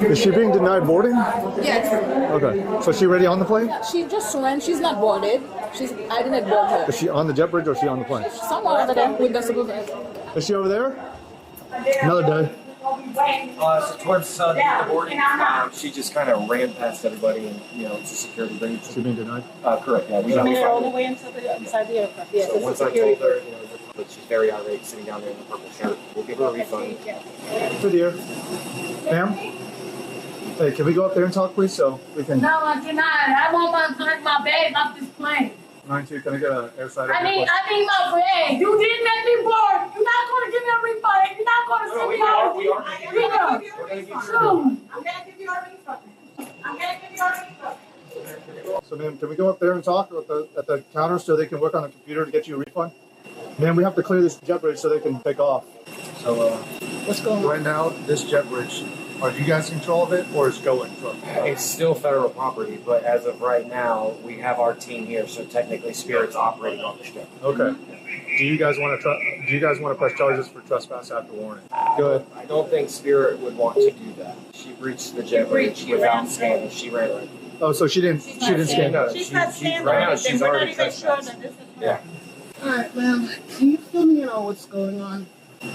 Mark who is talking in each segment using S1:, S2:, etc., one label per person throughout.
S1: Is she being denied boarding?
S2: Yes.
S1: Okay. So is she already on the plane?
S2: She just went. She's not boarded. I didn't board her.
S1: Is she on the jet bridge or is she on the plane?
S2: Somewhere over there with the supervisor.
S1: Is she over there? Another day.
S3: So towards the boarding, she just kind of ran past everybody, and it's a security breach.
S1: She being denied?
S3: Correct. Yeah, we got
S2: Made her all the way inside the aircraft. Yeah,
S3: so
S2: it's
S3: once
S2: a
S3: I
S2: security.
S3: told her, that she's very irate, sitting down there in the purple shirt, we'll give her a refund.
S1: Good dear. Ma'am? Hey, can we go up there and talk, please, so we can...
S4: No, I cannot. I want my bag off this plane.
S1: 9-2, can I get an airside?
S4: I need my bag. You didn't let me board. You're not going to give me a refund. You're not going to send me out.
S3: We are.
S4: I'm going to give you a refund.
S1: So, ma'am, can we go up there and talk at the counter so they can work on the computer to get you a refund? Ma'am, we have to clear this jet bridge so they can take off. So,
S2: What's going on?
S1: right now, this jet bridge, are you guys in control of it, or is going from?
S3: It's still federal property, but as of right now, we have our team here, so technically Spirit's operating on the ship.
S1: Okay. Do you guys want to press charges for trespass after warning? Go ahead.
S3: I don't think Spirit would want to do that. She breached the jet bridge without scanning. She ran right.
S1: Oh, so she didn't scan.
S3: No,
S4: She's not standing
S3: right now,
S4: right there.
S3: she's
S4: We're not
S3: already
S4: even sure
S3: trespassed.
S4: that this is
S3: Yeah.
S2: All right, ma'am. Can you fill me in on what's going on?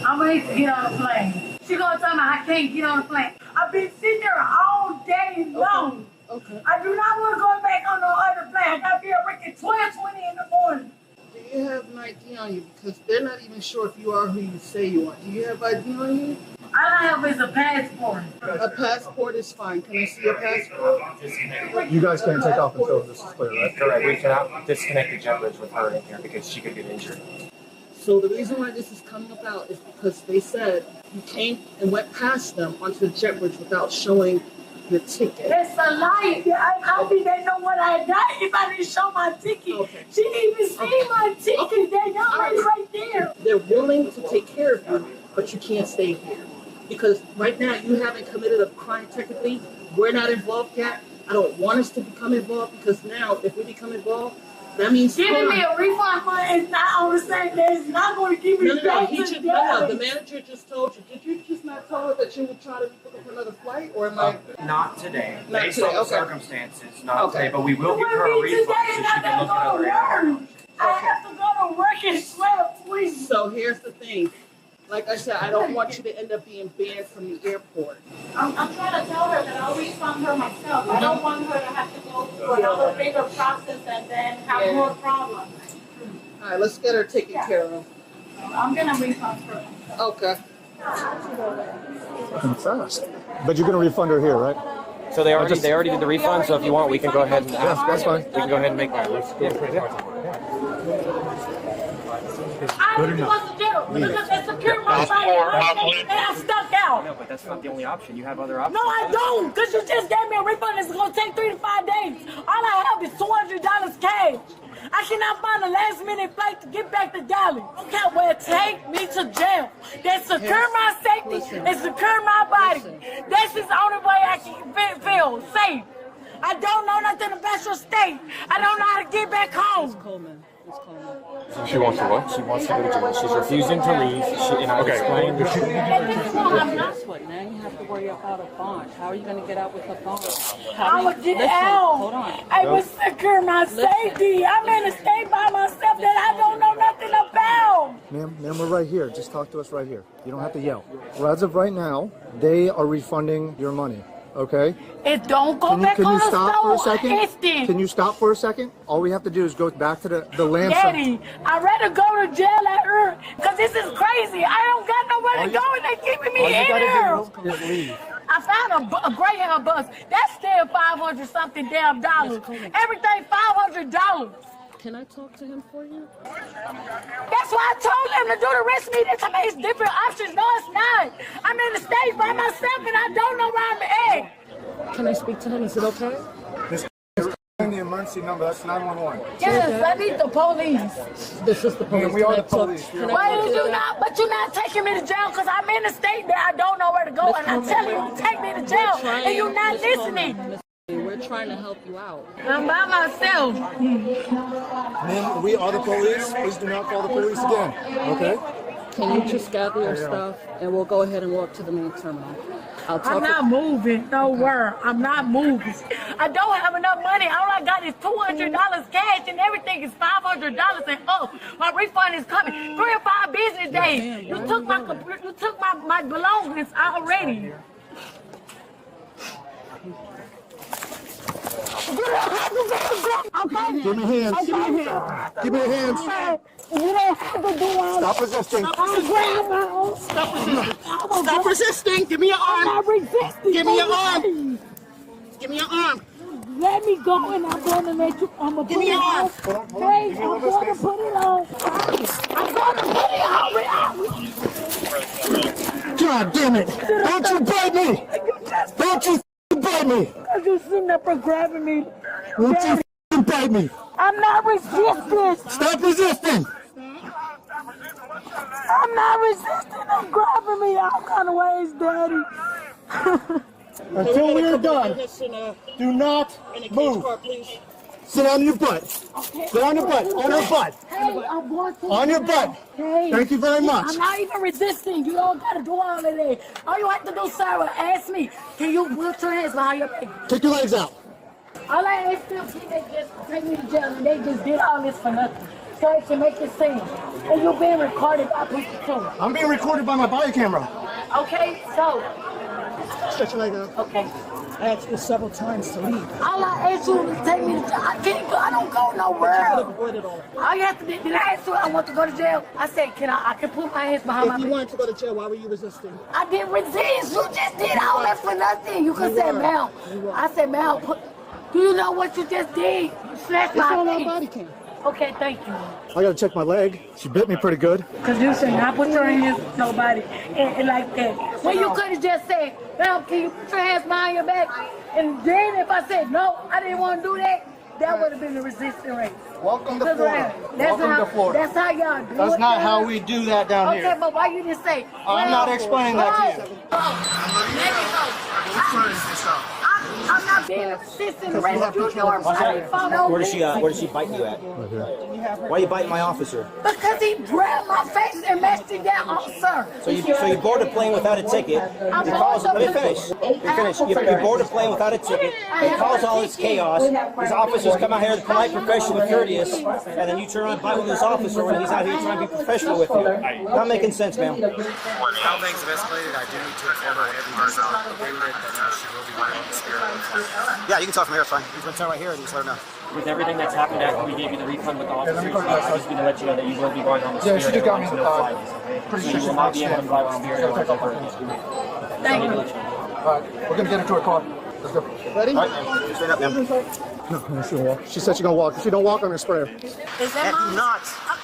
S4: I'm ready to get on the plane. She gonna tell me I can't get on the plane. I've been sitting there all day long.
S2: Okay.
S4: I do not want to go back on no other plane. I gotta be at work at 12:20 in the morning.
S2: Do you have an ID on you? Because they're not even sure if you are who you say you are. Do you have ID on you?
S4: All I have is a passport.
S2: A passport is fine. Can I see your passport?
S1: You guys can't take off until this is clear, right?
S3: Correct. We cannot disconnect the jet bridge with her in here because she could get injured.
S2: So the reason why this is coming about is because they said you came and went past them onto the jet bridge without showing your ticket.
S4: It's a lie. I don't think they know what I got if I didn't show my ticket.
S2: Okay.
S4: She didn't even see my ticket.
S2: Okay.
S4: They got it right there.
S2: They're willing to take care of you, but you can't stay here. Because right now you haven't committed a crime technically. We're not involved yet. I don't want us to become involved because now if we become involved, that means
S4: Giving me a refund money is not on the same day. It's not going to give me
S2: No,
S4: back
S2: he
S4: to
S2: just,
S4: the
S2: no, the
S4: day.
S2: manager just told you. Did you just not tell her that you would try to book up another flight, or am I?
S3: Not today.
S2: Not
S3: Based
S2: today,
S3: on the
S2: okay.
S3: circumstances, not
S2: Okay.
S3: today, but we will
S4: It
S3: give her a
S4: will be
S3: refund
S4: today
S3: so
S4: and
S3: she
S4: I
S3: can look at
S4: gotta
S3: other
S4: go to
S3: areas.
S4: work. I have to go to work and sweat, please.
S2: So here's the thing. Like I said, I don't want you to end up being banned from the airport.
S4: I'm trying to tell her that I'll refund her myself. I don't want her to have to go through another bigger process and then have more problems.
S2: All right, let's get her taken care of.
S4: I'm going to refund her.
S2: Okay.
S1: Fucking fast. But you're gonna refund her here, right?
S3: So they already did the refund. So if you want, we can go ahead and
S1: Yeah, that's fine.
S3: we can go ahead and make that.
S4: I need to go to jail because they secured my body and I stuck out.
S3: No, but that's not the only option. You have other options.
S4: No, I don't, because you just gave me a refund. It's going to take 3 to 5 days. All I have is $200 cash. I cannot find a last-minute flight to get back to Dallas. Okay, well, take me to jail. They secure my safety and secure my body. This is the only way I can feel safe. I don't know nothing about your state. I don't know how to get back home.
S2: Coleman. Miss Coleman.
S3: She wants to what? She wants to go to jail. She's refusing to leave. And I explained.
S2: Guess what? Now you have to worry about a bond. How are you going to get out with a bond?
S4: I would get out.
S2: Hold on.
S4: I would secure my safety. I'm in a state by myself that I don't know nothing about.
S1: Ma'am, we're right here. Just talk to us right here. You don't have to yell. Well, as of right now, they are refunding your money. Okay?
S4: It don't go back
S1: Can
S4: on
S1: you
S4: the
S1: stop for a
S4: store.
S1: second?
S4: Instant.
S1: Can you stop for a second? All we have to do is go back to the land.
S4: Daddy, I'd rather go to jail at her because this is crazy. I don't got nowhere to go and they keeping me in here.
S1: Just leave.
S4: I found a Greyhound bus. That's still 500 something damn dollars. Everything $500.
S2: Can I talk to him for you?
S4: That's why I told them to do the rest of me. They told me it's different options. No, it's not. I'm in the States by myself and I don't know where I'm at.
S2: Can I speak to him? Is it okay?
S1: The emergency number, that's 911.
S4: Yes, I need the police.
S2: This is the police.
S1: We are
S2: Can I
S1: the
S2: talk-
S1: police.
S2: can I
S4: Why
S2: talk
S4: did
S2: to
S4: you
S2: him?
S4: not? But you're not taking me to jail because I'm in a state that I don't know where to go. And I'm telling you to take me to jail and you're not listening.
S2: We're trying to help you out.
S4: I'm by myself.
S1: Ma'am, we are the police. Please do not call the police again. Okay?
S2: Can you just gather your stuff and we'll go ahead and walk to the main terminal?
S4: I'm not moving nowhere. I'm not moving. I don't have enough money. All I got is $200 cash, and everything is $500 and up. My refund is coming 3 or 5 business days. You took my computer. You took my belongings already. Okay.
S1: Give me hands. Give me hands. Give me your hands.
S4: You don't have to do all
S1: Stop resisting.
S2: Stop resisting. Give me your
S4: I'm
S2: arm.
S4: not resisting.
S2: Give me your arm. Give me your arm.
S4: Let me go and I'm going to let you. I'm going to
S2: Give
S4: put
S2: me
S4: it
S2: your
S4: on.
S2: arm.
S4: Hey, I'm going to put it on. I'm going to put it on.
S1: God damn it! Don't you bite me! Don't you bite me!
S4: Because you're sitting up and grabbing me.
S1: Don't you bite me!
S4: I'm not resisting.
S1: Stop resisting!
S4: I'm not resisting. I'm grabbing me all kind of ways, Daddy.
S1: Until we are done, do not move. Sit on your butt.
S4: Okay.
S1: Sit on your butt. On your butt.
S4: Hey, I'm going to.
S1: On your butt.
S4: Hey.
S1: Thank you very much.
S4: I'm not even resisting. You don't got to do all of that. All you have to do, Sarah, ask me, can you put your hands behind your back?
S1: Kick your legs out.
S4: All I asked them, can they just take me to jail, and they just did all this for nothing. So it can make it seem. And you're being recorded by people too.
S1: I'm being recorded by my body camera.
S4: Okay, so.
S1: Stretch your leg out.
S4: Okay.
S2: I asked you several times to leave.
S4: All I asked you was take me to jail. I can't go. I don't go nowhere. All you have to do, did I ask you I want to go to jail? I said, I can put my hands behind my
S2: If you
S4: back.
S2: wanted to go to jail, why were you resisting?
S4: I didn't resist. You just did all that for nothing. You could say, Mel. I said, Mel, do you know what you just did? You slashed
S2: It's
S4: my
S2: on our
S4: face.
S2: body cam.
S4: Okay, thank you.
S1: I gotta check my leg. She bit me pretty good.
S4: Because you should not put your hands on nobody and like that. When you could have just said, Mel, can you put your hands behind your back? And then if I said, no, I didn't want to do that, that would have been the resistance rate.
S1: Welcome to
S4: That's
S1: Florida.
S4: right. That's
S1: Welcome to Florida.
S4: That's how y'all do
S1: That's
S4: it.
S1: not how we do that down
S4: Okay,
S1: here.
S4: but why you didn't say?
S1: I'm not explaining that to you.
S4: I'm not being a persistent rescue nor
S5: Where does she bite you at? Why are you biting my officer?
S4: because he grabbed my face and messed it down, officer.
S5: So you board a plane without a ticket. It causes, let me finish. You board a plane without a ticket. It causes all this chaos. These officers come out here polite, professional, and courteous, and then you turn around and fight with this officer when he's out here trying to be professional with you. Not making sense, ma'am.
S3: How things have escalated, I do need to inform her everything's okay with it, that she will be running on the Spirit Airlines.
S5: Yeah, you can talk from here, it's fine. You can turn right here and just let her know.
S6: With everything that's happened after we gave you the refund with the officers, I just need to let you know that you will be going on the Spirit
S1: she did got me
S6: Airlines, no flights, okay? So you will not be able to fly with Spirit Airlines ever again.
S4: Thank you.
S1: All right, we're gonna get into her car. Let's go. Ready?
S5: All right, ma'am. Straight up, ma'am.
S1: No, she won't walk. She said she's gonna walk. If she don't walk, I'm gonna spray her.
S4: Is
S5: Heck,
S4: that
S5: you
S4: mine?
S5: not.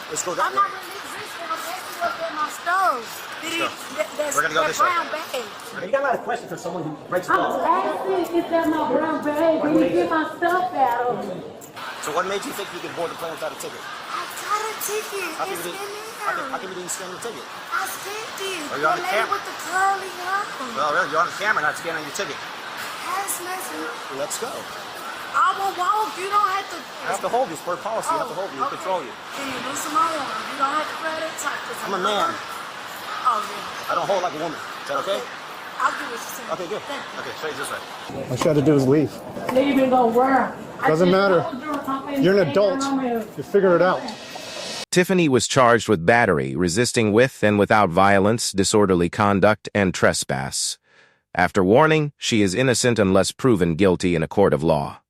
S5: Let's go down
S4: I'm
S5: there.
S4: not really resisting. I'm asking what's in my stove.
S5: We're gonna go this way.
S4: brown bag.
S5: You got a lot of questions for someone who breaks the
S4: I'm
S5: law.
S4: asking, is that my brown bag? Did he get my stuff out of me?
S5: So what made you think you could board the plane without a ticket?
S7: I got a ticket.
S5: How come
S7: It's
S5: you
S7: in
S5: didn't,
S7: there.
S5: how come you didn't scan your ticket?
S7: I scanned it.
S5: Are you on the
S7: The lady
S5: camera?
S7: with the curly hair.
S5: Well, really, you're on the camera, not scanning your ticket.
S7: That's nothing.
S5: Let's go.
S7: I will walk. You don't have to.
S5: I have to hold you. It's for policy. I have to hold you,
S7: okay.
S5: control you.
S7: Can you loosen my arm? You don't have to grab that tight. 'Cause
S5: I'm a man.
S7: Oh, yeah.
S5: I don't hold like a woman. Is that okay?
S7: I'll do what you say.
S5: Okay, good.
S7: Thank you.
S5: Okay, straight this way.
S1: All she had to do is leave.
S4: Leave and go where?
S1: Doesn't matter. You're an adult. You figured it out.
S8: Tiffany was charged with battery, resisting with and without violence, disorderly conduct, and trespass. After warning, she is innocent unless proven guilty in a court of law.